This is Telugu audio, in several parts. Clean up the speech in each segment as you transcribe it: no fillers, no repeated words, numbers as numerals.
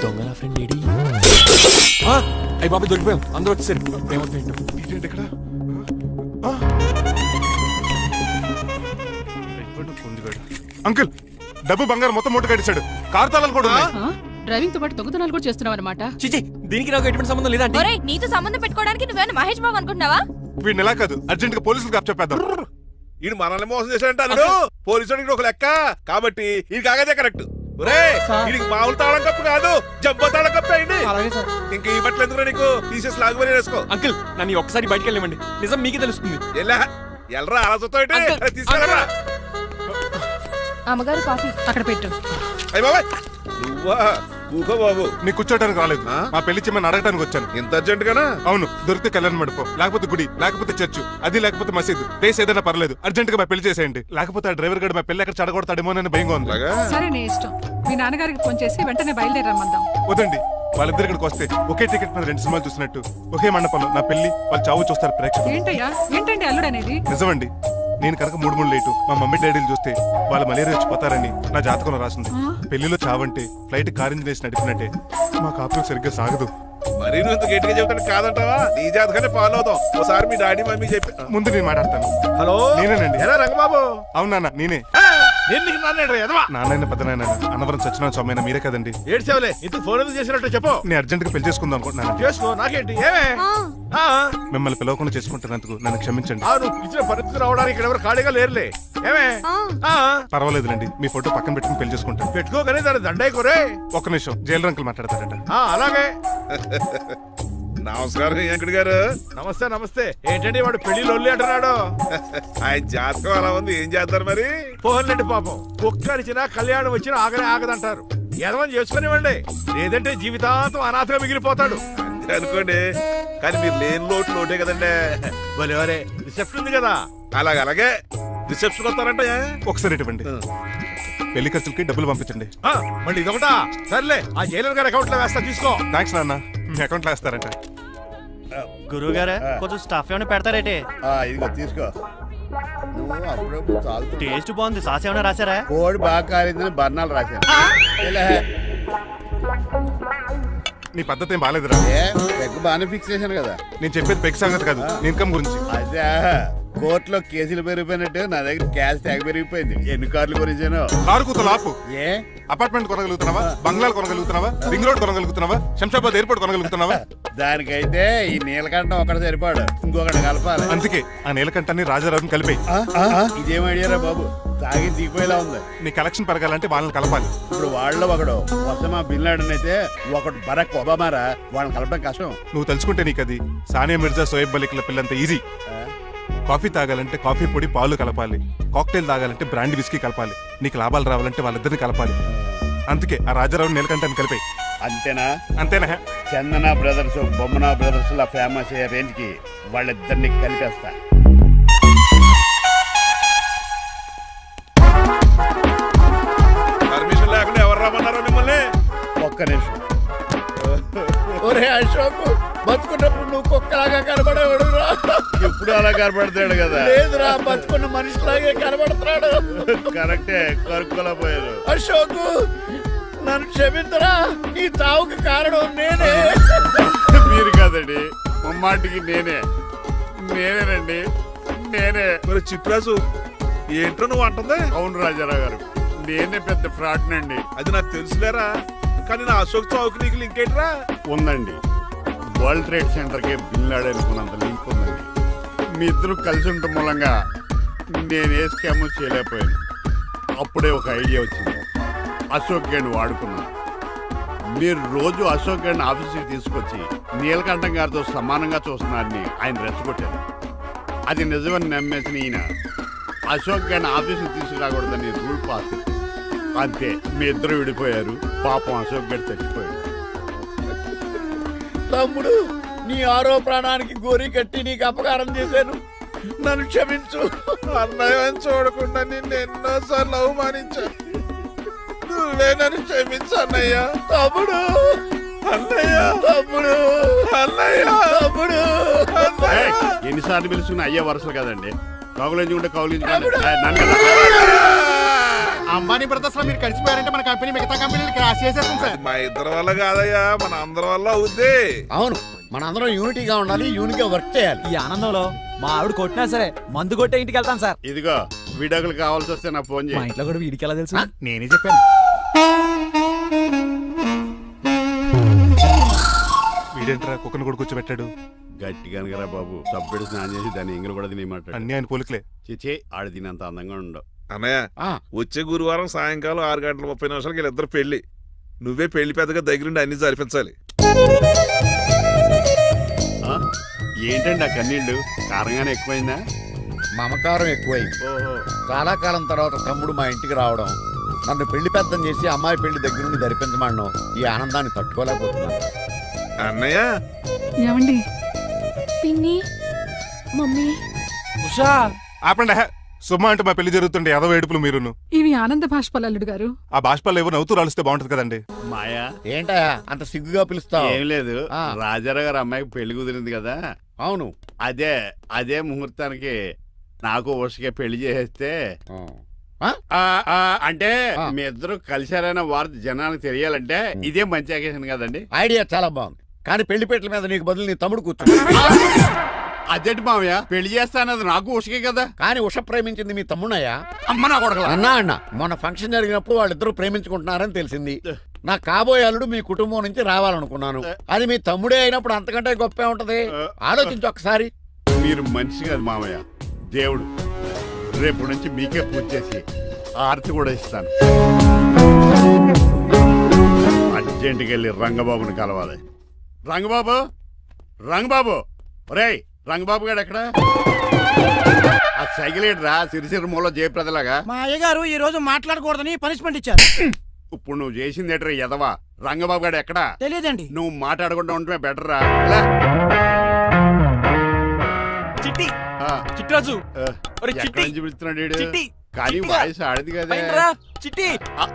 దొంగ నా ఫ్రెండ్ ఏడి అయ్యి బాబు దొరికిపోయాం అందరూ వచ్చేసారు ఇదేంటి ఇక్కడ అంకుల్ డబ్బు బంగారం మొత్తం మూట కట్టించాడు కారు తాళాలు కూడా ఉన్నాయి డ్రైవింగ్ తో పాటు దొంగతనాలు కూడా చేస్తున్నావు అనమాట. చిచి దీనికి నాకు ఎటువంటి సంబంధం లేదా ఒరేయ్ నీతో సంబంధం పెట్టుకోవడానికి నువ్వేనా మహేష్ బాబు అనుకుంటున్నావా? వీడిని ఎలా కాదు అర్జెంట్ గా పోలీసులకు అప్పచెప్పేద్దాం. ఈడు మనల్ని మోసం చేశాడంటారు పోలీసుడికి ఒక లెక్క కాబట్టి ఇది కాగదే కరెక్ట్. వీడికి మామూలు తాళం కప్పు కాదు జబ్బ తాళం కప్పు అయింది. ఇంక ఈ బట్టలు ఎందుకు నీకు తీసేసి లాగుబడి వేసుకో. అంకుల్ నన్ను ఒక్కసారి బయటికి వెళ్ళమండి నిజం మీకే తెలుస్తుంది. ఎల్రా అలా తీసుకెళ్ళరా. అమ్మగారు కాఫీ అక్కడ పెట్టు. అయ్య బాబాయ్ నువ్వా కూకో బాబు. నీ కూర్చోటానికి రాలేదు మా పెళ్లి చెమ్మని అడగటానికి వచ్చాను. ఇంత అర్జెంట్ గానా? అవును దొరికితే కళ్యాణ మండపం లేకపోతే గుడి లేకపోతే చర్చ్ అది లేకపోతే మసీదు ప్లేస్ ఏదైనా పర్లేదు అర్జెంట్ గా మా పెళ్లి చేసేయండి. లేకపోతే ఆ డ్రైవర్ గడు మా పెళ్లి ఎక్కడ చెడగొడతాడేమో అని భయంగా ఉంది. సరే నీ ఇష్టం. మీ నాన్నగారికి ఫోన్ చేసి వెంటనే బయలుదేరమ్మందాం. వదండి వాళ్ళిద్దరు ఇక్కడికి వస్తే ఒకే టికెట్ మీద 2 సినిమాలు చూసినట్టు ఒకే మండపంలో నా పెళ్లి వాళ్ళు చావు చూస్తారు ప్రేక్షకులు. ఏంటండి అల్లుడు అనేది? నిజమండి నేను కనుక 3 లేటు మా మమ్మీ డాడీలు చూస్తే వాళ్ళ మలేరియా వచ్చిపోతారని నా జాతకంలో రాసింది. పెళ్లిలో చావంటే ఫ్లైట్ కార్ ఇంజిన్ వేసి నడిపినట్టే మా కాపురం సరిగ్గా సాగదు. మరి నువ్వు ఇంత గట్టిగా చెబుతాను కాదంటావా? నీ జాతకాన్ని ఫాలో అవుతాం. ఒకసారి మీ డాడీ మమ్మీ చెప్పి ముందు నేను మాట్లాడతాను. హలో నేనేనండి. ఎలా రంగబాబు? అవునా నేనే. నాన్న పెద్ద నాయన అన్నవరం సత్యనారాయణ స్వామి మీరే కదండి. ఏడ్చేవలే ఇంతకు ఫోన్ ఎందుకు చేసినట్టు చెప్పు. నేను అర్జెంట్ గా పెళ్లి చేసుకుందాం అనుకుంటున్నాను. చేసుకో నాకేంటి మిమ్మల్ని పిలవకుండా చేసుకుంటున్నందుకు నన్ను క్షమించండి. ఇచ్చిన పరిస్థితి రావడానికి ఇక్కడ ఎవరు ఖాళీగా లేరులే. ఏమే పర్వాలేదులేండి మీ ఫోటో పక్కన పెట్టుకుని పెళ్లి చేసుకుంటాను. పెట్టుకోగానే దాని దండాయి కోరే. ఒక్క నిమిషం జైలు అంకుల్ మాట్లాడతారంట. అలాగే నమస్కారం వెంకట గారు. నమస్తే నమస్తే. ఏంటండి వాడు పెళ్లి లొల్లి అంటున్నాడు. ఆయన జాతకం అలా ఉంది ఏం చేస్తారు మరి. పోన్లండి పాపం కుక్కరిచినా కళ్యాణం వచ్చినా ఆగనే ఆగదంటారు. ఎదవని చేసుకునివ్వండి లేదంటే జీవితాంతం అనాథగా మిగిలిపోతాడు. అంతే అనుకోండి కానీ మీరు లేని లోటే కదండి. భలేవరే రిసెప్షన్ ఉంది కదా. అలాగే రిసెప్షన్ వస్తారంట. ఒకసారి ఇటువంటి పెళ్లి ఖర్చులకి డబ్బులు పంపించండి. మళ్ళీ ఇదొకటా? సర్లే ఆ జైలర్ గారి అకౌంట్ లో వేస్తా తీసుకో. థ్యాంక్స్ నాన్న మీ అకౌంట్ లో వేస్తారంట. గురువు గారు కొంచెం స్టాఫ్ ఏమైనా పెడతారేటే? ఇదిగో తీసుకో. నువ్వు అప్పుడప్పుడు చాలు. టేస్ట్ బాగుంది. సాస్ ఏమైనా రాశారా? కోడి బాగా కాలేదని బర్ణాలు రాశాను. నీ పద్ధతి ఏం బాగాలేదురా. పెగ్ బాగానే ఫిక్స్ చేశాను కదా. నేను చెప్పేది పెగ్ సంగతి కాదు ఇన్కమ్ గురించి. అదే కోర్టులో కేసులు పెరిగిపోయినట్టు నా దగ్గర క్యాష్ తెగ పెరిగిపోయింది. ఎన్ని కార్లు కొనిచ్చాను. కారు కూతలు ఆపు. ఏ అపార్ట్మెంట్ కొనగలుగుతున్నావా? బంగ్లాలు కొనగలుగుతున్నావా? రింగ్ రోడ్ కొనగలుగుతున్నావా? శంషాబాద్ ఎయిర్పోర్ట్ కొనగలుగుతున్నావా? దానికైతే ఈ నీలకంఠం ఒకటి సరిపాడు, ఇంకొకటి కలపాలి. అందుకే ఆ నీలకంఠాన్ని రాజారావుని కలిపాయి. ఇదేం అడిగారా బాబు, తాగి దిగిపోయేలా ఉంది. నీ కలెక్షన్ పెరగాలంటే వాళ్ళని కలపాలి. ఇప్పుడు వాళ్ళలో ఒకడు వసమా బిన్ లాడెన్ అయితే ఒకటి బరాక్ ఒబామారా, వాళ్ళని కలపడం కష్టం. నువ్వు తెలుసుకుంటే నీకు అది సానియా మిర్జా సోయబ్ మలిక్ల పిల్లంత ఈజీ. కాఫీ తాగాలంటే కాఫీ పొడి పాలు కలపాలి. కాక్టైల్ తాగాలంటే బ్రాండ్ విస్కీ కలపాలి. నీకు లాభాలు రావాలంటే వాళ్ళిద్దరిని కలపాలి. అందుకే ఆ రాజారావు నీలకంఠాన్ని కలిపాయి. అంతేనా? అంతేనా? చందన బ్రదర్స్ బొమ్మనా బ్రదర్స్ లా ఫేమస్ అయ్యే రేంజ్ కి వాళ్ళిద్దరిని కలిపేస్తా. పర్మిషన్ లేకుండా ఎవరు రమ్మన్నారో మిమ్మల్ని? ఒక్క నిమిషం. ఒరే అశోక్, బతుకున్నప్పుడు నువ్వు కుక్కలాగా కనబడేవాడు రా. ఇప్పుడు అలా కనబడతాడు కదా. లేదురా, బతుకున్న మనిషిలాగే కనబడుతున్నాడు. కరెక్టే, కరుక్కులా పోయారు. అశోక్ నన్ను క్షమించరా, ఈ తావుకి కారణం నేనే. మీరు కాదండి, ముమ్మాటికి నేనేనండి, నేనే. మరి చిట్రాజు ఏంటో నువ్వు అంటుంది? అవును రాజారావు గారు, నేనే పెద్ద ఫ్రాడ్ నండి. అది నాకు తెలుసులేరా, కానీ నా అశోక్ చౌక్ నీకు లింక్ ఏంట్రా? ఉందండి, వరల్డ్ ట్రేడ్ సెంటర్ కి బిన్ లాడెన్ అనుకున్నంత లింక్ ఉందండి. మీ ఇద్దరు కలిసి ఉండటం మూలంగా నేను ఏ స్కామ్ చేయలేకపోయాను. అప్పుడే ఒక ఐడియా వచ్చింది, అశోక్ గేణ్ వాడుకున్నాను. మీరు రోజు అశోక్ గేణ్ ఆఫీస్కి తీసుకొచ్చి నీలకంఠం గారితో సమానంగా చూస్తున్నారని ఆయన రెచ్చగొట్టారు. అది నిజమని నమ్మేసిన ఈయన అశోక్ గేణ్ ఆఫీస్కి తీసుకురాకూడదని రూల్ పాస్. అంతే, మీ ఇద్దరు విడిపోయారు. పాపం అశోక్ గేణ్ చచ్చిపోయాడు. తమ్ముడు, నీ ఆరో ప్రాణానికి గోరి కట్టి నీకు అపకారం చేశాను, నన్ను క్షమించు. అన్నయ్య చూడకుండా నిన్ను ఎన్నోసార్లు అవమానించాను, నువ్వే నన్ను క్షమించు అన్నయ్య. తమ్ముడు, అన్నయ్య, తమ్ముడు, అన్నయ్య, తమ్ముడు. ఎన్నిసార్లు పిలుచుకున్న అయ్యే వరుసలు కదండి. కౌగులించుకుంటే కౌగులించుకుంటే అంబానీ బ్రదర్స్ లో మీరు కలిసిపోయారంటే మన కంపెనీ మిగతా కంపెనీలు క్రాష్ చేసేస్తుంది సార్. మా ఇద్దరి వల్ల కాదయ్యా, మన అందరి వల్ల అవుద్ది. అవును, మనందరం యూనిటీగా ఉండాలి, యూనిట్గా వర్క్ చేయాలి. ఈ ఆనందంలో మా ఆవిడ కొట్టినా సరే మందు కొట్టే ఇంటికి వెళ్తాను సార్. ఇదిగో విడాకులు కావాల్సి వస్తే నాకు ఫోన్ మా చేయి. ఇంట్లో కూడా వీడికి ఎలా తెలుసు? నేనే చెప్పాను. వీడేంట్రా కుక్కను కూడా కూర్చోబెట్టాడు. గట్టిగా అనగరా బాబు, సబ్బెడు స్నానం చేసి దాన్ని ఎంగిలి కూడా తినేయమంటాడు. అన్ని ఆయన పోలికలే. చిచే ఆడు తినంత అందంగా ఉండవు. అన్నయ్య, వచ్చే గురువారం సాయంకాలం 6:30 వీళ్ళిద్దరు పెళ్లి. నువ్వే పెళ్లి పెద్దగా దగ్గరుండి అన్ని జరిపించాలి. ఆ? ఏంటండి ఆ కన్నీళ్ళు? కారంగానే ఎక్కువైందా? మమకారం ఎక్కువైంది. ఓహో. చాలా కాలం తర్వాత తమ్ముడు మా ఇంటికి రావడం, నన్ను పెళ్లి పెద్దం చేసి అమ్మాయి పెళ్లి దగ్గర నుండి ధరిపించమన్నాం. ఈ ఆనందాన్ని తట్టుకోలేకపోతున్నాను. అన్నయ్య, ఏమండి పిన్ని మమ్మీ ఉషా ఆపండి హే. సుమ్మ అంటే మా పెళ్లి జరుగుతుంటే ఎదవ ఏడుపులు మీరును. ఇవి ఆనంద భాష్పాలు అల్లుడు గారు. ఆ బాష్పాలు ఏవో నవ్వుతూ రాలిస్తే బాగుంటది కదండి. మాయా ఏంటయ్యా అంత సిగ్గుగా పిలుస్తావు? ఏం లేదు, ఆ. రాజారావు గారు అమ్మాయికి పెళ్లి కుదిరింది కదా. అవును. అదే ముహూర్తానికి నాకు ఉషకే పెళ్లి చేసేస్తే ఆ? అంటే ఆ. మీ ఇద్దరు కలిశారైన వార్త జనానికి తెలియాలంటే ఇదే మంచి అకేషన్ కదండి. ఐడియా చాలా బాగుంది, కానీ పెళ్లి పెట్టల మీద నీకు బదులు నీ తమ్ముడు కూర్చో. అదేంటి మామయ్య, పెళ్లి చేస్తానది నాకు ఉషకే కదా. కానీ ఉష ప్రేమించింది మీ తమ్ముడయ్యా. అమ్మ నా కొడకలా. అన్నా మొన్న ఫంక్షన్ జరిగినప్పుడు వాళ్ళిద్దరూ ప్రేమించుకుంటున్నారని తెలిసింది. నా కాబోయే అల్లుడు మీ కుటుంబం నుంచి రావాలనుకున్నాను. అది మీ తమ్ముడే అయినప్పుడు అంతకంటే గొప్పే ఉంటది. ఆలోచించు ఒకసారి. మీరు మనిషి కాదు మామయ్య, దేవుడు. రేపు నుంచి మీకే పూజ చేసి ఆర్తి కూడా ఇస్తాను. అర్జెంటుకి వెళ్ళి రంగబాబుని కలవాలి. రంగబాబు ఒరేయ్, రంగబాబు గారు ఎక్కడ? ఆ సైకిల్ రా సిరిసిరి మూల జయప్రదలాగా. మా అయ్యగారు ఈ రోజు మాట్లాడకూడదని పనిష్మెంట్ ఇచ్చారు. ఇప్పుడు నువ్వు చేసింది ఎట్రా ఎదవా? రంగబాబు గారు ఎక్కడా? తెలియదండి. నువ్వు మాట్లాడకుండా ఉంటే బెటర్ రా. చిట్టి ఆ, చిట్రాజు ఆ, ఒరే ఎక్కడి చిట్టి నుంచి పిలుస్తున్నాడు వీడు? చిట్టి కానీ చిట్టిగా. వాయిస్ ఆడది కదా. పైనరా, చిట్టి ఆ,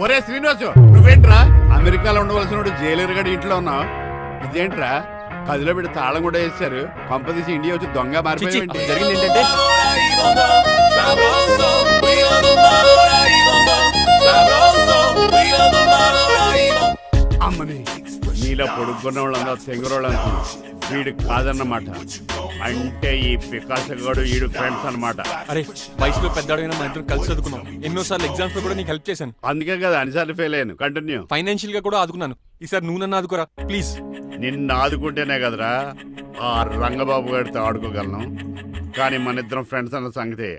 ఒరే శ్రీనివాసు, నువ్వేంట్రా అమెరికాలో ఉండవలసిన జైలర్ గడి ఇంట్లో ఉన్నావు? ఇదేంట్రా కదిలో పెట్టి తాళం కూడా వేశారు. పంపదీసి ఇండియా వచ్చి దొంగ చిచ్చి, మారిపోయింది. జరిగింది ఏంటంటే అమ్మని నీలో పొడుక్కున్న వాళ్ళందరూ తెంగురోళ్ళు అనుకున్నా. వీడు కాదన్నమాట. అంటే ఈ పికాసగాడు వీడు ఫ్రెండ్స్ అన్నమాట. అరే వయసులో పెద్దవాడైనా మన ఇద్దరు కలిసి చదువుకున్నాం. ఎన్నోసార్లు ఎగ్జామ్స్ లో కూడా నీకు హెల్ప్ చేశాను. అందుకే కదా అన్నిసార్లు ఫెయిల్ అయ్యాను. కంటిన్యూ. ఫైనాన్షియల్ గా కూడా ఆదుకున్నాను. ఈసారి నువ్వు నన్ను ఆదుకోరా ప్లీజ్. నిన్ను ఆదుకుంటేనే కదరా ఆ రంగబాబు గారితో ఆడుకోగలను. కానీ మన ఇద్దరం ఫ్రెండ్స్ అన్న సంగతి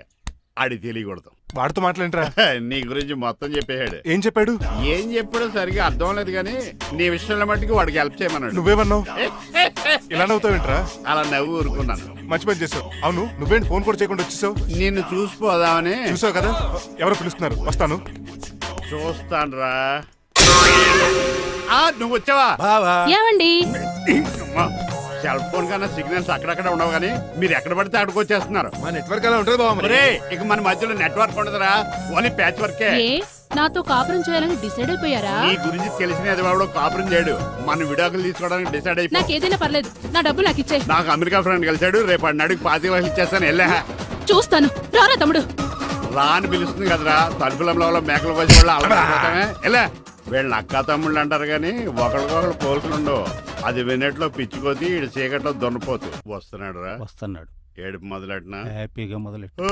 ఆడి తెలియకూడదు. వాడితో మాట్లాడరా. నీ గురించి మొత్తం చెప్పేశాడు. ఏం చెప్పాడు? ఏం చెప్పాడో సరిగా అర్థం లేదు కానీ నీ విషయంలో మట్టుకు వాడికి హెల్ప్ చేయమన్నాడు. నువ్వేమన్నావు? ఇలా నవ్వుతావేంట్రా? అలా నవ్వు ఊరుకున్నాను. మంచి పని చేసావు. అవును, నువ్వేంటి ఫోన్ కూడా చేయకుండా వచ్చేసావు? నిన్ను చూసిపోదామని. చూసావు కదా, ఎవరో పిలుస్తున్నారు, వస్తాను. చూస్తానురా. నువ్వు వచ్చావా? ఏమండి సెల్ ఫోన్ కన్నా సిగ్నల్స్ అక్కడక్కడ ఉండవు కానీ మీరు ఎక్కడ పడితే అక్కడికి వచ్చేస్తున్నారు. మా నెట్వర్క్ అలా ఉంటుంది బాబు. ఒరే, ఇక మన మధ్యలో నెట్వర్క్ ఉండదురా, ఓన్లీ ప్యాచ్ వర్కే. నాతో కాపురం చేయాలని డిసైడ్ అయిపోయారా? నీ గురించి తెలిసిన ఎదవాడు కాపురం చేయడు. మన విడాకులు తీసుకోవడానికి డిసైడ్ అయిపోయి నాకేదైనా పర్లేదు, నా డబ్బు నాకు ఇచ్చే. నాకు అమెరికా ఫ్రెండ్ కలిశాడు. రేపు అడిగి 25,000 ఇచ్చేస్తాను. వెళ్ళా చూస్తాను, రారా తమ్ముడు. రాని పిలుస్తుంది కదరా, తలుపులంలో మేకలు కోసి వాళ్ళు అలవాటమే. ఎలా వీళ్ళ అక్క తమ్ముళ్ళు అంటారు కానీ ఒకరికొకరు పోల్చుండవు. అది వినట్లో పిచ్చుకోతి, ఇటు చీకట్లో దొన్నపోతు. వస్తున్నాడు రా. వస్తున్నాడు. ఏడుపు మొదలెట్నా? హ్యాపీగా మొదలెట్టు.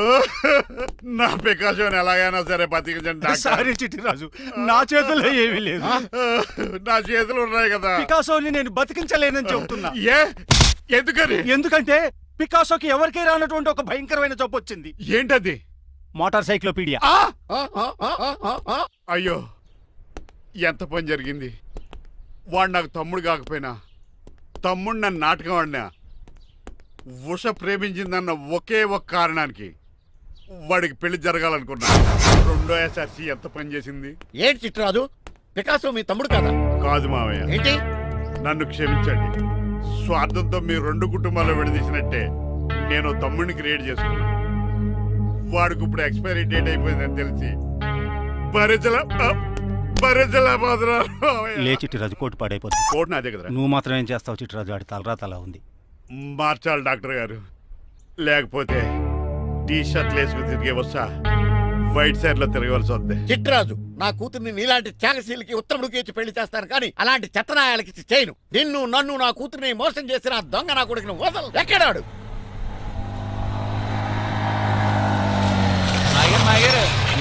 నా పికాసోని ఎలాగైనా సరే బతికించండి. సారీ చిట్టిరాజు, నా చేతుల్లో ఏమీ లేదు. నా చేతులు ఉన్నాయి కదా. పికాసోని నేను బతికించలేనని చెబుతున్నా. ఎందుకని? ఎందుకంటే పికాసోకి ఎవరికీ రానటువంటి ఒక భయంకరమైన జబ్బు వచ్చింది. ఏంటది? Motor cyclopaedia. అయ్యో, ఎంత పని జరిగింది. వాడు నాకు తమ్ముడు కాకపోయినా తమ్ముడు నన్ను నాటకం ఆడినా ఉష ప్రేమించిందన్న ఒకే ఒక కారణానికి వాడికి పెళ్లి జరగాలనుకున్నా. రెండో ఎస్ఆర్సి ఎంత పని చేసింది. ఏంటి చిట్రాజు, పికాసో మీ తమ్ముడు కదా? కాదు మావయ్య, ఏంటి? నన్ను క్షమించండి. స్వార్థంతో మీ రెండు కుటుంబాలు విడదీసినట్టే నేను తమ్ముడిని క్రియేట్ చేసుకున్నా. వాడికి ఇప్పుడు ఎక్స్పైరీ డేట్ అయిపోయిందని తెలిసి లే చిట్టిరాజు, కోటు పాడైపోతుంది. కోట్ నాదే కదరా. నువ్వు మాత్రం ఏం చేస్తావు చిట్టిరాజు? ఆడి తలరా తల ఉంది. మార్చాలి డాక్టర్ గారు, లేకపోతే టీ షర్ట్లు వేసుకుని తిరిగే వస్తా వైట్ సైడ్ లో తిరగవలసి వద్ది. చిట్రాజు నా కూతుర్ని నీలాంటి త్యాగశీలకి ఉత్తముడికి ఇచ్చి పెళ్లి చేస్తాను కానీ అలాంటి చెత్తనాయాలకి ఇచ్చి చేయను. నిన్ను నన్ను నా కూతుర్ని మోసం చేసిన ఆ దొంగ నా కొడుకుని వదలు. ఎక్కడాడు?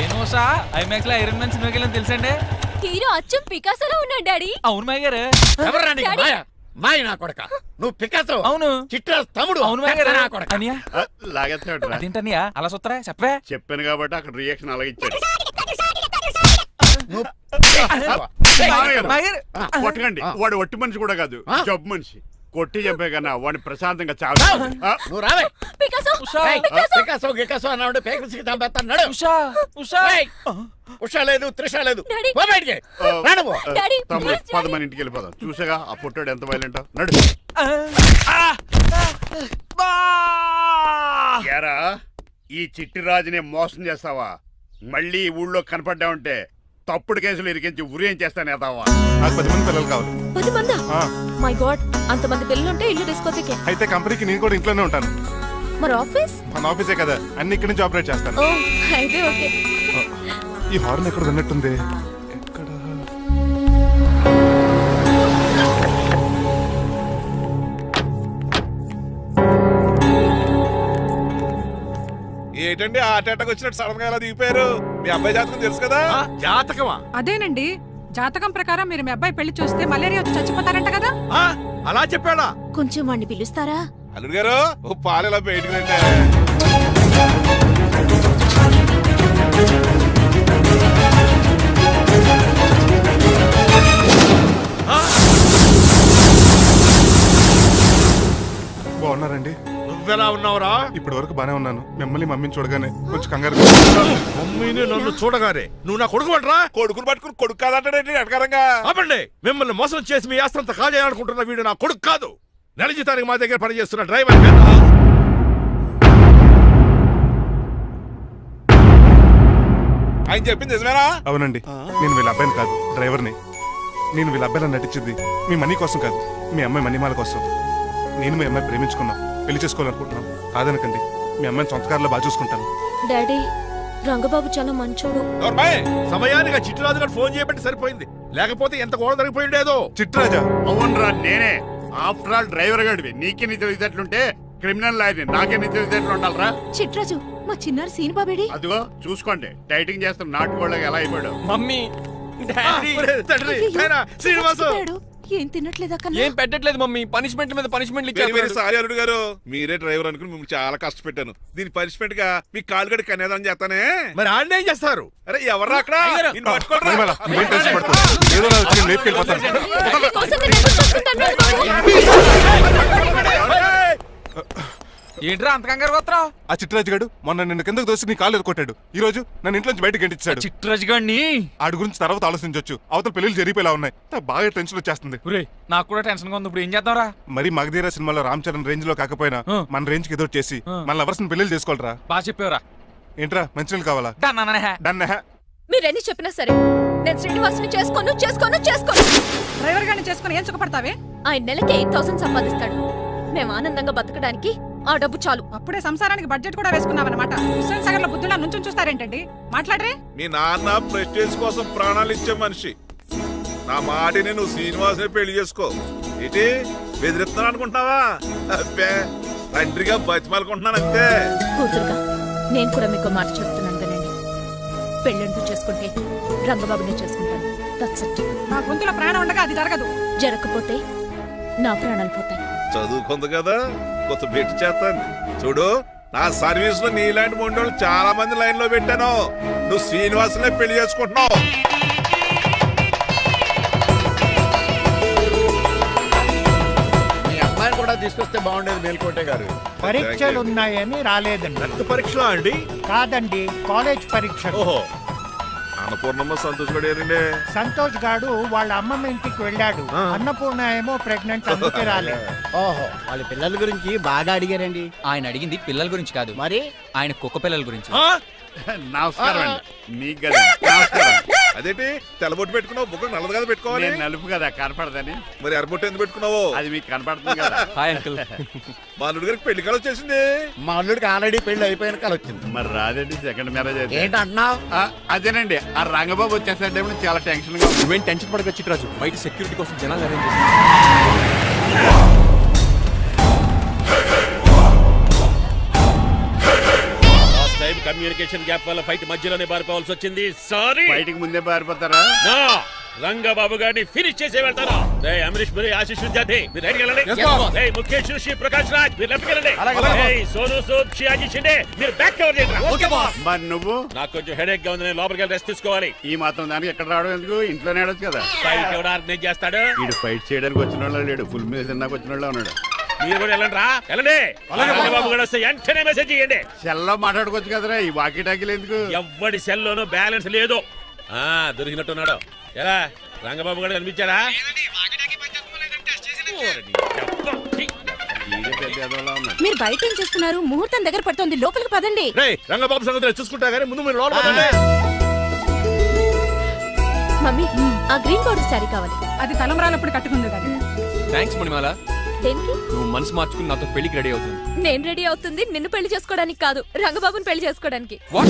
ఏమోసా ఐమాక్స్ లో ఐరన్ మ్యాన్ సినిమాకి వెళ్ళని తెలుసండి. హీరో అచ్చం పికాసోలో ఉన్నాడు డాడీ. అవును మాయగారు. ఎవరా నీకు మాయ? మాయ నా కొడక. నువ్వు పికాసో. అవును. చిట్రాజు తమ్ముడు. అవును మాయగారు. నా కొడక. అనియా లాగేస్తాడు. అదేంటనియా అలా చూస్తారా చెప్పే. చెప్పాను కాబట్టి అక్కడ రియాక్షన్ అలాగే ఇచ్చాడు. నువ్వు మాయగారు. కొట్టకండి, వాడు ఒట్టి మనిషి కూడా కాదు, ఆ? జబ్బు మనిషి. కొట్టి చంపే కన్నా వాడిని ప్రశాంతంగా చావు. నువ్వు రావే. పికాసో ఏయ్, పికాసో గికాసో అన్నాడు పేకసికి చంపేస్తాను. నడు. ఉషా ఉషా. ఏయ్, ఉషా లేదు త్రిష లేదు. డాడీ. పో బయటికి. రా నువ్వు. డాడీ, తమ్ముడు please, పద డాడీ. మన ఇంటికి వెళ్ళిపోదాం. చూసాగా ఆ పుట్టాడు ఎంత వైలెంట్. నడు. ఏరా, ఈ చిట్టి రాజుని మోసం చేస్తావా? మళ్ళీ ఈ ఊళ్ళో కనపడ్డావంటే తప్పుడు కేసులు ఇరికించి ఉరేం చేస్తాను ఎదావా. నాకు 10 మంది పిల్లలు కావాలి. 10 మందా? ఆ, మై గాడ్, అంతమంది పిల్లలుంటే ఇల్లు డిస్కోతికే. అయితే కంపెనీకి నేను కూడా ఇంట్లోనే ఉంటాను. మరి ఆఫీస్? మన ఆఫీసే కదా, అన్ని ఇక్కడి నుంచి ఆపరేట్ చేస్తాను. ఓ అయితే ఓకే. ఈ హార్న్ ఎక్కడ విన్నట్టుంది. ఎక్కడ? ఏంటండి ఆ అటాక్ వచ్చినట్టు సడన్ గా ఎలా దిగిపోయారు? మీ అబ్బాయి జాతకం తెలుసు కదా? జాతకమా? అదేనండి, జాతకం ప్రకారం మీరు మీ అబ్బాయి పెళ్లి చూస్తే మలేరియా వచ్చి చచ్చిపోతారంట కదా. అలా చెప్పాడా? కొంచెం వాడిని పిలుస్తారా? అల్లుడు గారు ఓ పాలు ఎలా బయటకు రండి. బాగున్నారండి? నువ్వెలా ఉన్నావురా? ఇప్పటి వరకు బానే ఉన్నాను. మిమ్మల్ని మమ్మీని చూడగానే కొంచెం కంగారు. మమ్మీని నన్ను చూడగానే నువ్వు నా కొడుకు పడరా? కొడుకుని పట్టుకుని కొడుకు కాదంటాడేంటి అటకారంగా? ఆపండి. మిమ్మల్ని మోసం చేసి మీ ఆస్తంతా కాల్ చేయాలనుకుంటున్న వీడు నా కొడుకు కాదు. నెల జీతానికి మా దగ్గర పనిచేస్తున్న డ్రైవర్. ఆయన చెప్పింది నిజమేనా? అవునండి, నేను వీళ్ళ అబ్బాయిని కాదు, డ్రైవర్ని. నేను వీళ్ళ అబ్బాయిలా నటించింది మీ మనీ కోసం కాదు, మీ అమ్మాయి మణిమాల కోసం. నేను మీ అమ్మాయి ప్రేమించుకున్నాం, పెళ్లి చేసుకోవాలనుకుంటున్నాం. కాదనకండి, మీ అమ్మాయిని సొంత కారులో బాగా చూసుకుంటాను. డాడీ, రంగబాబు చాలా మంచోడు. సమయానికి చిట్టురాజు గారు ఫోన్ చేయబట్టి సరిపోయింది, లేకపోతే ఎంత గోడ జరిగిపోయిండేదో. చిట్రాజా? అవునరా, నేనే. ఆఫ్టర్ ఆల్ డ్రైవర్ గడివి. నీకెన్ని తెలివితేటలుంటే క్రిమినల్ లాయర్ని, నాకెన్ని తెలివితేటలు ఉండాలరా? చిట్రాజు, మా చిన్నారు సీన్ బాబేడి. అదిగో చూసుకోండి, డైటింగ్ చేస్తున్న నాటుకోళ్ళగా ఎలా అయిపోయాడు. మమ్మీ డాడీ శ్రీనివాసు ఏం తినట్లేదా కన్నా? ఏం పెట్టట్లేదు మమ్మీ, పనిష్మెంట్ మీద పనిష్మెంట్ వెరీ వెరీ సారీ అల్లుడు గారు. మీరే డ్రైవర్ అనుకుని మిమ్మల్ని చాలా కష్టపెట్టాను. దీని పనిష్మెంట్ గా మీ కాలు గడి కన్యాదానం చేస్తానే. మరి ఆడ ఏం చేస్తారు? అరే ఎవరు అక్కడ? నిన్ను పట్టుకోరా. మణిమాల, నువ్వేం టెన్షన్ పడకు. ఏదో నా వచ్చి నేను లేపుకెళ్ళిపోతాను. కోసం నేను ఎదురు చూస్తుంటాను బాబు. ఏంట్రా అంత కంగారు పోతున్నావు? ఆ చిట్రాజు గాడు మొన్న నిన్ను కిందకు దోసి నీ కాలు ఎదుర్కొట్టాడు. ఈ రోజు నన్ను ఇంట్లోంచి బయటకు గంటించాడు. చిట్రాజు గారిని ఆడి గురించి తర్వాత ఆలోచించవచ్చు. అవతల పెళ్లిళ్ళు జరిగిపోయేలా ఉన్నాయి. నాకు బాగా టెన్షన్ వచ్చేస్తుంది. నాకు కూడా టెన్షన్ గా ఉంది. ఇప్పుడు ఏం చేద్దాంరా? మరి మగధీర సినిమాలో రామ్ చరణ్ రేంజ్ లో కాకపోయినా మన రేంజ్ కి ఎదురు చేసి మన లవర్స్ పెళ్లి చేసుకోవాలరా. బాగా చెప్పేవరా. ఏంట్రా మంచినీళ్ళు కావాలా? డన్. మీరెన్ని చెప్పినా సరే నేను శ్రీనివాసుని చేసుకోను. డ్రైవర్ గారిని చేసుకుని ఏం సుఖపడతావే? ఆయన నెలకి 8,000 సంపాదిస్తాడు. మేము ఆనందంగా బతకడానికి ఆ డబ్బు చాలు. అప్పుడే సంసారానికి బడ్జెట్ కూడా వేసుకున్నావన్నమాట. హుస్సేన్ సాగర్ లో బుద్ధులా నుంచి చూస్తారేంటండి? మాట్లాడరే. మీ నాన్న ప్రెస్టేజ్ కోసం ప్రాణాలు ఇచ్చే మనిషి. నా మాటిని నువ్వు శ్రీనివాసుని పెళ్లి చేసుకో. ఏంటి బెదిరిస్తున్నాను అనుకుంటున్నావా? అబ్బే, తండ్రిగా బతిమాలకుంటున్నాను అంతే. కూతురుగా నేను కూడా మీకు మాట చెప్తున్నాను కదండి. పెళ్ళంటూ చేసుకుంటే రంగబాబునే చేసుకుంటాను. That's it. నా గొంతులో ప్రాణం ఉండగా అది జరగదు. జరగకపోతే నా ప్రాణాలు పోతాయి. చదువుకుంది కదా, కొత్త పెట్టి చేస్తాను. చూడు, నా సర్వీస్ లో నీలాంటి మొండోళ్ళు చాలా మంది లైన్ లో పెట్టాను. నువ్వు శ్రీనివాసునే పెళ్లి చేసుకుంటున్నావు. మీ అమ్మాయిని కూడా తీసుకొస్తే బాగుండేది మేల్కోటే గారు. పరీక్షలు ఉన్నాయని రాలేదండి. రక్త పరీక్షలా అండి? కాదండి, కాలేజ్ పరీక్షలు. ఓహో, అన్నపూర్ణమ్మ సంతోష్ గడేనండి. సంతోష్ గాడు వాళ్ళ అమ్మమ్మ ఇంటికి వెళ్ళాడు. అన్నపూర్ణ ఏమో ప్రెగ్నెంట్, అందుకే రాలేదు. ఓహో, వాళ్ళ పిల్లల గురించి బాగా అడిగారండి. ఆయన అడిగింది పిల్లల గురించి కాదు, మరి ఆయన కుక్క పిల్లల గురించి. నమస్కారం అండి. మీకు కదా నమస్కారం. అదేంటి తెల్లబొట్టు పెట్టుకున్నావు, బుగ్గ నల్లది కదా పెట్టుకోవాలి. నేను నలుపు కదా కనపడదని. మరి ఎర్రబొట్టు ఎందుకు పెట్టుకున్నావు? అది మీకు కనపడుతుంది కదా. Hi uncle. మా అల్లుడి గారికి పెళ్లి కాలం వచ్చేసింది. మా అల్లుడికి ఆల్రెడీ పెళ్లి అయిపోయిన కాలం వచ్చింది. మరి రాదండి సెకండ్ మ్యారేజ్ అయితే. ఏంటి అంటున్నావు? అదేనండి ఆ రంగబాబు వచ్చేసరికి చాలా టెన్షన్ గా ఉంది. నువ్వేం టెన్షన్ పడక చిట్రాజు, బయట సెక్యూరిటీ కోసం జనాలు అరేంజ్ చేశారు. కమ్యూనికేషన్ గ్యాప్ వల్ల ఫైట్ మధ్యలోనే పారిపోవాల్సి వచ్చింది. సారీ. బయటికి ముందే పారిపోతారా? నా రంగబాబు గారిని ఫినిష్ చేసే వెళ్తాను. రేయ్ అమరీష్ పురి, ఆశీష్ విద్యార్థి మీరు రైట్కి వెళ్ళండి. రేయ్ ముఖేష్ శ్రీ ప్రకాష్ రాజ్ మీరు లెఫ్ట్కి వెళ్ళండి. రేయ్ సోను సూద్ షియాజీ షిండే మీరు బ్యాక్ కవర్ చేయండి. మరి నువ్వు? నాకు కొంచెం హెడేక్ గా ఉంది, నేను లోపలికి వెళ్ళి రెస్ట్ తీసుకోవాలి. ఈ మాత్రం దానికి ఎక్కడ రావడం ఎందుకు? ఇంట్లోనే ఆడొచ్చు కదా. ఫైట్ ఎవడు ఆర్గనైజ్ చేస్తాడు? వీడు ఫైట్ చేయడానికి వచ్చిన వాళ్ళు లేడు, ఫుల్ మీద తిన్నాక వచ్చిన వాళ్ళు ఉన్నాడు. మీరు కూడా వెళ్ళండి రా, వెళ్ళండి. రంగబాబు గారు వస్తే వెంటనే మెసేజ్ చేయండి. సెల్లో మాట్లాడుకోవచ్చు కదరా, ఈ వాకీ టాకీలు ఎందుకు? ఎవ్వడి సెల్లోనూ బ్యాలెన్స్ లేదు. దొరికినట్టున్నాడు. ఎలా రంగబాబు గారు కనిపించారా? ఈడే పెద్ద ఎదవలా ఉన్నాడు. మీరు బయట ఏం చేస్తున్నారు? ముహూర్తం దగ్గర పడుతోంది, లోపలికి పదండి. రేయ్ రంగబాబు సంగతి చూసుకుంటా గానీ ముందు మీరు లోపల పదండి. మమ్మీ, ఆ గ్రీన్ బోర్డర్ శారీ కావాలి. అది తలంబ్రాలప్పుడు కట్టుకుంది కానీ థ్యాంక్స్ మణిమాల, దేనికి? నువ్వు మనసు మార్చుకుని నాతో పెళ్లికి రెడీ అవుతుంది. నేను రెడీ అవుతుంది నిన్ను పెళ్లి చేసుకోవడానికి కాదు, రంగబాబుని పెళ్లి చేసుకోవడానికి. What?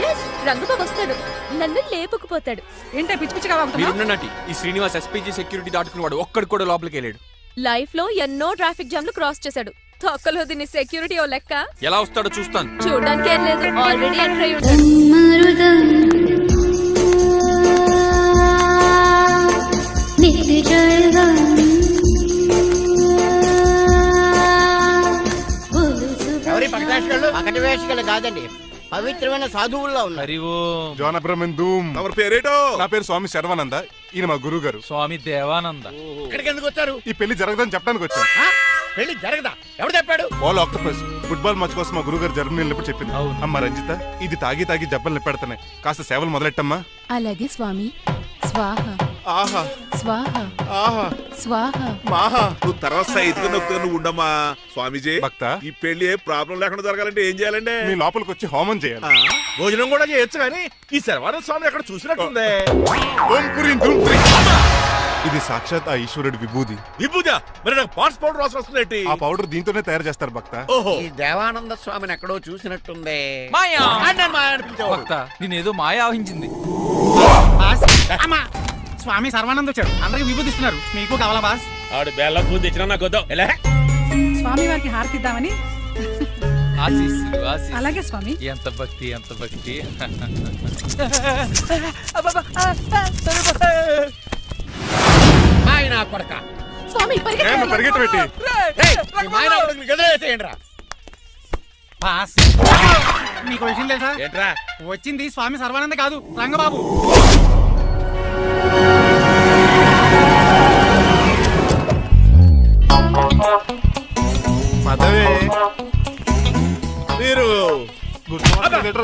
Yes, రంగబాబు వస్తాడు, నన్ను లేపుకుపోతాడు. ఏంటే పిచ్చి పిచ్చిగా వాగుతున్నావు? మీరున్నటి ఈ శ్రీనివాస్ ఎస్పీజీ సెక్యూరిటీ దాటుకుని వాడు ఒక్కడు కూడా లోపలికి వెళ్ళాడు. లైఫ్ లో ఎన్నో ట్రాఫిక్ జామ్లు క్రాస్ చేశాడు. తొక్కలో దీన్ని సెక్యూరిటీ ఓ లెక్క. ఎలా వస్తాడో చూస్తాను. చూడడానికి ఏం లేదు, ఆల్రెడీ ఎంటర్ అయి ఉంటాడు. ఎవరి పకటి వేషగాళ్ళు కాదండి, పవిత్రమైన సాధువుల్లో ఉన్నారు. జోన బ్రహ్మం. తమరి పేరేటో? నా పేరు స్వామి శర్వానంద, ఈయన మా గురువు గారు. స్వామి దేవానంద. ఇక్కడికి ఎందుకు వచ్చారు? ఈ పెళ్లి జరగదని చెప్పడానికి వచ్చాను. ఆ? పెళ్లి జరగదా? ఎవడు చెప్పాడు? వాల్ ఆక్టోపస్ ఫుట్బాల్ మ్యాచ్ కోసం మా గురువు గారు జర్మనీ వెళ్ళినప్పుడు చెప్పింది. అమ్మ రంజిత, ఇది తాగి తాగి జబ్బలు నిప్పెడుతున్నాయి, కాస్త సేవలు మొదలెట్టమ్మా. అలాగే స్వామి. స్వాహ ఆహా స్వాహ ఆహా స్వాహ. మాహా. నువ్వు తర్వాత సైతుగా నొక్కుతా నువ్వు ఉండమ్మా. స్వామీజీ భక్త, ఈ పెళ్లి ఏ ప్రాబ్లం లేకుండా జరగాలంటే ఏం చేయాలండి? మీ లోపలికి వచ్చి హోమం చేయాలి. భోజనం కూడా చేయొచ్చు కానీ ఈ శర్వానంద స్వామి ఎక్కడ చూసినట్టుంది. ఓం పురీం ధూమ్ త్రీ. ఇది సాక్షాత్ ఆ ఈశ్వరుడి విభూది. విభూజా? మరి నాకు పాన్స్ పౌడర్ వాసన వస్తుంది. ఆ పౌడర్ దీంతోనే తయారు చేస్తారు భక్త. ఓహో, ఈ దేవానంద స్వామిని ఎక్కడో చూసినట్టుంది. మాయా. అన్నాను మాయా అనిపించేవాడు. భక్త నేనేదో మాయ ఆవహించింది. స్వామి సర్వానంద్ వచ్చాడు, అందరికి విభూతిస్తున్నారు. మీకు కావాలా బాస్? ఆడు బెల్లం పూజ తెచ్చినా నాకు వద్దాం. ఎలా? స్వామి వారికి హారతిద్దామని. ఆశీస్సులు ఆశీస్సులు. అలాగే స్వామి. ఎంత భక్తి ఎంత భక్తి. ఆయన కొడక. స్వామి పరిగెట్టు పెట్టి గదిలేసేయండిరా. బాస్, మీకు విషయం తెలుసా? ఏంట్రా? వచ్చింది స్వామి సర్వానంద కాదు, రంగబాబు. పదవే మీరు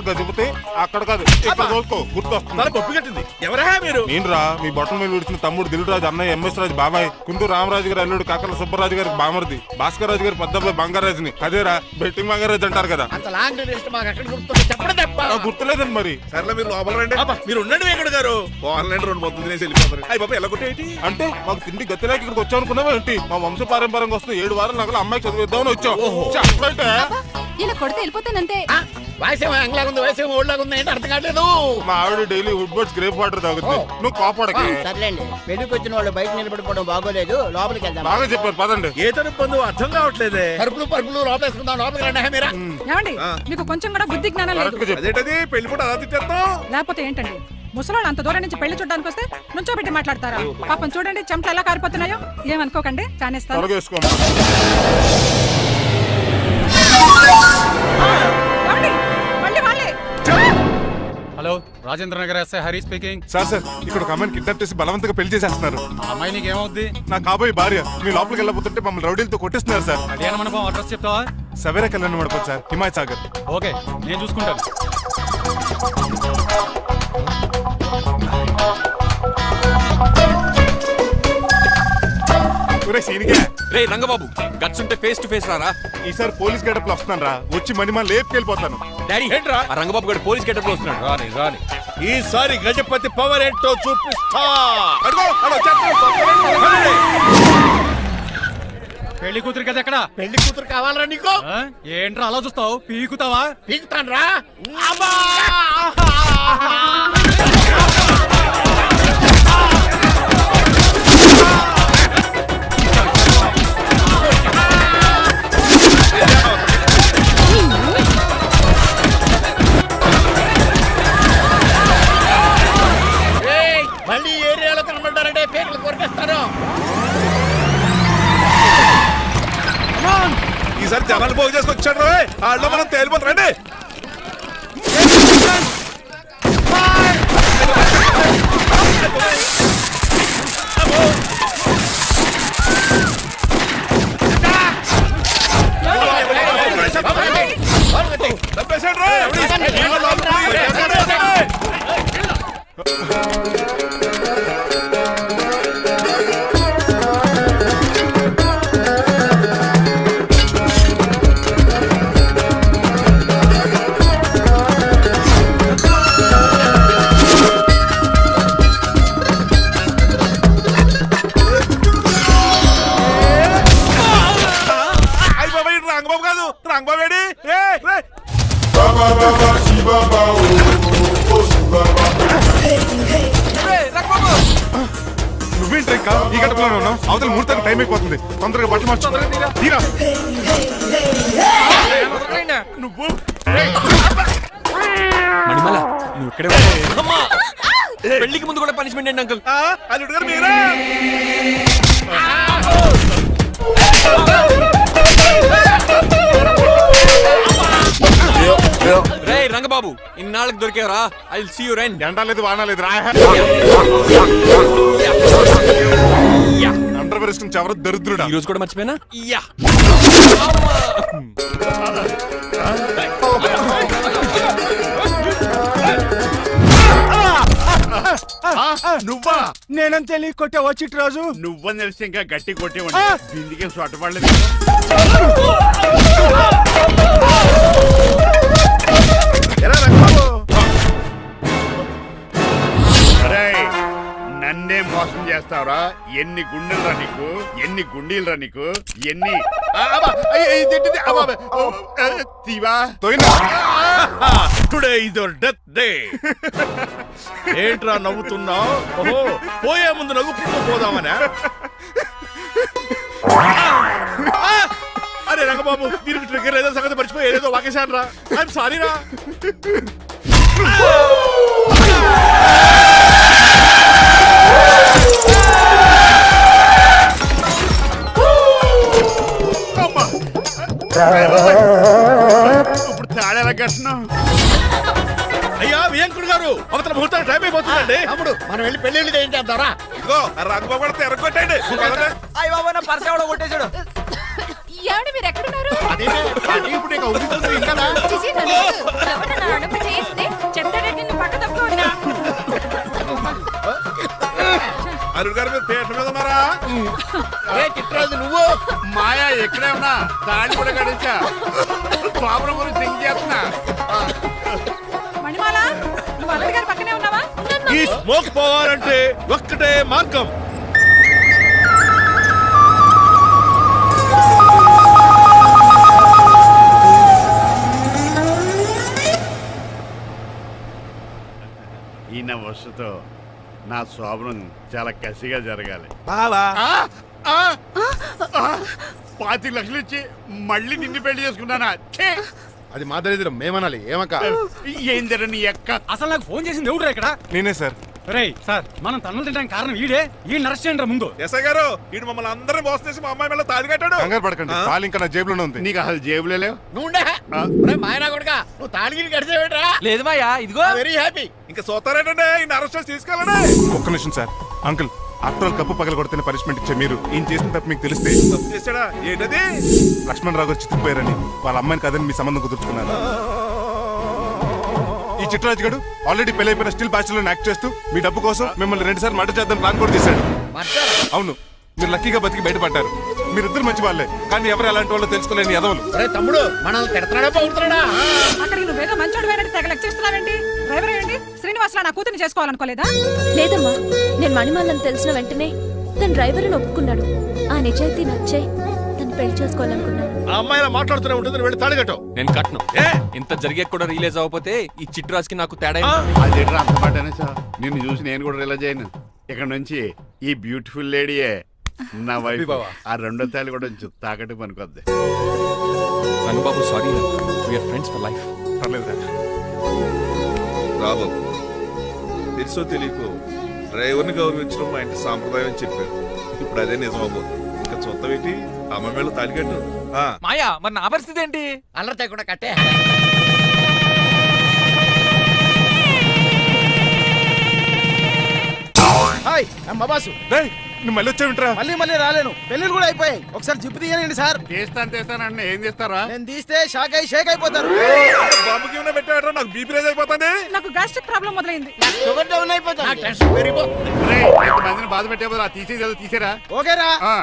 గదిపితే అక్కడ కాదు ఇక్కడ తోలుకో, గుర్తొస్తుంది. తల పప్పు కట్టింది. ఎవరా మీరు? నేను రా, మీ బొట్టల మీద విడిచిన తమ్ముడు దిల్ రాజు, అన్నయ్య ఎంఎస్ రాజు బాబాయ్, కుందూరు రామరాజు గారు అల్లుడు కాకల సుబ్బరాజు గారికి బామర్ది, భాస్కర్ రాజు గారి పెద్దబ్బాయి బంగారాజుని. అదేరా బెట్టింగ్ బంగారాజు అంటారు కదా. అంత లాంగ్ లిస్ట్ మాకు ఎక్కడ గుర్తుంది? చెప్పడం తప్ప. గుర్తులేదండి మరి. సర్లే మీరు లోపల రండి. మీరు ఉండండి వెంకట గారు. ఆన్లైన్ రెండు మొత్తం తినేసి వెళ్ళిపోతారు. అయ్యి బాబా ఎలా కొట్టేటి అంటే మాకు తిండి గతిలేక ఇక్కడికి వచ్చాం అనుకున్నావా ఏంటి? మా వంశ పారంపర్యంగా వస్తుంది 7 వారాలు నగలు అమ్మాయికి చదివిద్దామని వచ్చాం. చెప్పంటే ఇలా కొడితే వెళ్ళిపోతానంతే. వయసేమో ఎంగ్లాగా ఉంది, వయసేమో ఓల్డ్లాగా ఉంది, ఏంటి అర్థం కావట్లేదు. మా ఆవిడ daily Woodward's gripe water తాగుతుంది. నువ్వు కాపాడకి. సర్లేండి, పెళ్లికి వచ్చిన వాళ్ళు బయట నిలబడిపోవడం బాగోలేదు, లోపలికి వెళ్దాం. బాగా చెప్పారు పదండి. ఏ తరపు పొందు అర్థం కావట్లేదే. పరుపులు లోపేసుకుందాం. లోపలికి రండి మీరా. ఏమండి, మీకు కొంచెం కూడా బుద్ధి జ్ఞానం లేదు. కరెక్ట్గా చెప్పు. అదేంటది పెళ్లి కూడా అలా తిట్టేస్తాం. లేకపోతే ఏంటండి, ముసలాడు అంత దూరం నుంచి పెళ్లి చూడడానికి వస్తే నుంచోబెట్టి మాట్లాడతారా? పాపం చూడండి చెమటలు ఎలా కారిపోతున్నాయో. ఏమనుకోకండి, చానేస్తాను. త్వరగా వేసుకోమ్మా. ఏమండి, మళ్ళీ వాళ్ళే. Hello, Rajendra Nagar SI Hari speaking. Sir ఇక్కడ ఒక అమ్మాయిని కిడ్నాప్ చేసి బలవంతంగా పెళ్లి చేసేస్తున్నారు. అమ్మాయి నీకేమవుద్ది? నా కాబోయే భార్య మీ లోపలికి వెళ్ళబోతుంటే మమ్మల్ని రౌడీలతో కొట్టిస్తున్నారు సార్. కళ్యాణ మండపం అడ్రస్ చెప్తావా? సవేరా కళ్యాణ మండపం సార్, హిమాయత్ సాగర్. ఓకే, నేను చూసుకుంటాను. రే రంగబాబు, గట్స్ ఉంటే ఫేస్ టు ఫేస్ రారా. ఈసారి పోలీస్ గెటప్ లో వస్తున్నాను రా, వచ్చి మణిమా లేపుకెళ్ళిపోతాను. డాడీ, ఏంట్రా? ఆ రంగబాబు గారు పోలీస్ గెటప్ లో వస్తున్నాడు. రాని ఈసారి గజపతి పవర్ ఏంటో చూపిస్తా. పెళ్లి కూతురు కదా ఎక్కడ పెళ్లి కూతురు కావాలరా నీకు? ఏంట్రా అలా చూస్తావు పీకుతావా? పీకుతాను రా. మళ్ళీ ఏరియాలో కనబడ్డారంటే పేర్లు కొరికేస్తాను. ఈసారి జనాలు పోగు చేసుకొచ్చాడు వాళ్ళు మనం తేలిపోతారండి. రంగబాబు కాదు, రంగబాబు ఏడి? నువ్వేంటి ఇంకా ఈ గడపలోనే ఉన్నావు? అవతల ముహూర్తానికి టైం అయిపోతుంది. తొందరగా బట్టలు మార్చు. తీరా నువ్వు మణిమల నువ్వు ఇక్కడే పెళ్లికి ముందు కూడా పనిష్మెంట్ ఏంటి అంకుల్? అల్లుడు గారు మీరా? రే రంగబాబు ఇన్నాళ్ళకి దొరికేవరా? I will see you rain. ఎండాలేదు వానాలేదు రా. అండర్ వేసుకుని చెవరు దరిద్రుడా. ఈ రోజు కూడా మర్చిపోయినా? యా నువ్వా? నేనని తెలియ కొట్టే వచ్చి రోజు నువ్వని తెలిసి ఇంకా గట్టి కొట్టేవాడి. బిందికే సొట్టపడలేదు. నన్నే మోసం చేస్తావురా? ఎన్ని గుండెలరా నీకు, ఎన్ని గుండీలరా నీకు, ఎన్ని today is your death day. ఏంట్రా నవ్వుతున్నావు? ఓహో పోయే ముందు నవ్వుకుంటూ పోదామనా? అరే రంగబాబు దీనికి ట్రిగ్గర్ ఏదో సంగతి మర్చిపోయి ఏదో వాకేశాను రా. ఐఎమ్ సారీ రా. ఇప్పుడు తాడేలా కట్టినావు? అయ్యా వియంకుడు గారు అవతల ముహూర్తానికి టైం అయిపోతుందండి. తమ్ముడు మనం వెళ్ళి పెళ్లి ఏం చేద్దాంరా? ఇదిగో రంగబాబు కూడా ఎరగొట్టండి. ఏమండి మీరు ఎక్కడున్నారు? ఇప్పుడు ఇక ఉరుకుతుంది ఇంకా. చిచి, నన్ను ఎవరన్నా అడుగు చేస్తే చెత్తరెడ్డిని పక్క తప్పుకోండి. అల్లుడు గారు మీరు పీట మీద ఉన్నారా? చిట్రాజు నువ్వు మాయా ఎక్కడే ఉన్నా తాడి కూడా గడించా. ప్రాబ్లం గురించి థింక్ చేస్తున్నా. మణిమాల నువ్వు అల్లుడి గారి పక్కనే ఉన్నావా? ఈ స్మోక్ పోవాలంటే ఒక్కటే మార్గం. ఈయన వస్తుతో నా శోభనం చాలా కసిగా జరగాలి. బావా 25 లక్షలు ఇచ్చి మళ్ళీ నిన్ను పెళ్లి చేసుకున్నానా? అది మా దరిద్రం మేమనాలి. ఏమక్క ఏం జరని ఎక్క. అసలు నాకు ఫోన్ చేసింది ఎవరు ఇక్కడ? నేనే సార్. రేయ్ సార్ మనం తన్నులు తినడానికి కారణం ఈడే. ఈ అరెస్ట్ చేయండి ముందు. ఎస్ఐ గారు వీడు మమ్మల్ని అందరినీ మోసం చేసి మా అమ్మాయి మీద తాళి కట్టాడు. కంగారు పడకండి, తాళి ఇంకా నా జేబులోనే ఉంది. నీకు అసలు జేబులే లేవు. నువ్వు మాయనా కొడుకా నువ్వు తాళగిరి కడిచేవేట్రా? లేదు మాయా ఇదిగో. Very happy. ఇంకా సోతారేటండి ఈ అరెస్ట్ చేసి తీసుకెళ్ళండి. ఒక్క నిమిషం sir. Uncle after all cup పగల కొడితేనే పనిష్మెంట్ ఇచ్చే మీరు ఈయన చేసిన తప్పు మీకు తెలిస్తే తప్పు చేశాడా? ఏంటది? లక్ష్మణ్ రావు గారు చితికిపోయారని వాళ్ళ అమ్మాయిని కదని మీ సంబంధం కుదుర్చుకున్నారు. ఈ చిట్రాజు గడు ఆల్రెడీ పెళ్ళైపోయిన స్టిల్ బ్యాచులర్ యాక్ట్ చేస్తూ మీ డబ్బు కోసం మిమ్మల్ని 2 సార్లు మర్డర్ చేద్దాం ప్లాన్ కూడా చేశాడు. అవును, మీరు లక్కీగా బతికి బయటపడ్డారు. మీరిద్దరు మంచి వాళ్ళే, కానీ ఎవరు ఎలాంటి వాళ్ళు తెలుసుకోలేని ఎదవలు. తమ్ముడు మనల్ని తిడతాడా పోతున్నాడా? అక్కడికి నువ్వు నువ్వేదో మంచోడు వేరే తెగ లెక్కిస్తున్నావేంటి? డ్రైవర్ ఏంటి? శ్రీనివాసరావు నా కూతుర్ని చేసుకోవాలనుకోలేదా? లేదమ్మా, నేను మణిమాలని తెలిసిన వెంటనే తన డ్రైవర్ ఒప్పుకున్నాడు. ఆ నిజాయితీ నచ్చే తను పెళ్లి చేసుకోవాలనుకున్నాను. ఆ అమ్మాయిలా మాట్లాడుతూనే ఉంటుంది, వెళ్ళి తాడిగట్టు. నేను కట్ను. ఏ? ఇంత జరిగే కూడా రియలైజ్ అవ్వకపోతే ఈ చిట్రాజ్కి నాకు తేడా ఆ? ఏంటి? అదేంట్రా అంత మాట అనేసా? నిన్ను చూసి నేను కూడా రిలైజ్ అయ్యాను. ఇక్కడ నుంచి ఈ బ్యూటిఫుల్ లేడీయే నా వైఫ్. ఆ రెండో తాళి కూడా తాకట్టు పనికొద్ది. Rangababu sorry, we are friends for life. పర్లేదురా. రాబాబు, తెలుసో తెలియకో డ్రైవర్ని గౌరవించడం మా ఇంటి సాంప్రదాయం అని చెప్పారు. ఇప్పుడు అదే నిజం అవ్వబోతుంది. ఇంకా చూద్దాం ఏంటి, అమ్మ మేళ తాలిగట్టు. మాయా, మరి నా పరిస్థితి ఏంటి? అల్లరితే కూడా కట్టే. హాయ్ అమ్మ బాసు. డేయ్, నువ్వు మళ్ళీ వచ్చావింట్రా? మళ్ళీ రాలేను, పెళ్ళిళ్ళు కూడా అయిపోయాయి. ఒకసారి జిప్పు తీయండి సార్. తీస్తానంటే ఏం చేస్తారా? నేను తీస్తే షేక్ అయిపోతారు. బాంబుకి ఏమైనా పెట్టాడరా? నాకు బీపీ రేజ్ అయిపోతుంది. నాకు గ్యాస్ట్రిక్ ప్రాబ్లం మొదలైంది. షుగర్ డౌన్ అయిపోతాను. నాకు టెన్షన్ పెరిగిపోతుంది. రేయ్, ఎంతమందిని బాధ పెట్టే బదులు తీసేది తీసేరా. ఓకేరా. ఆ.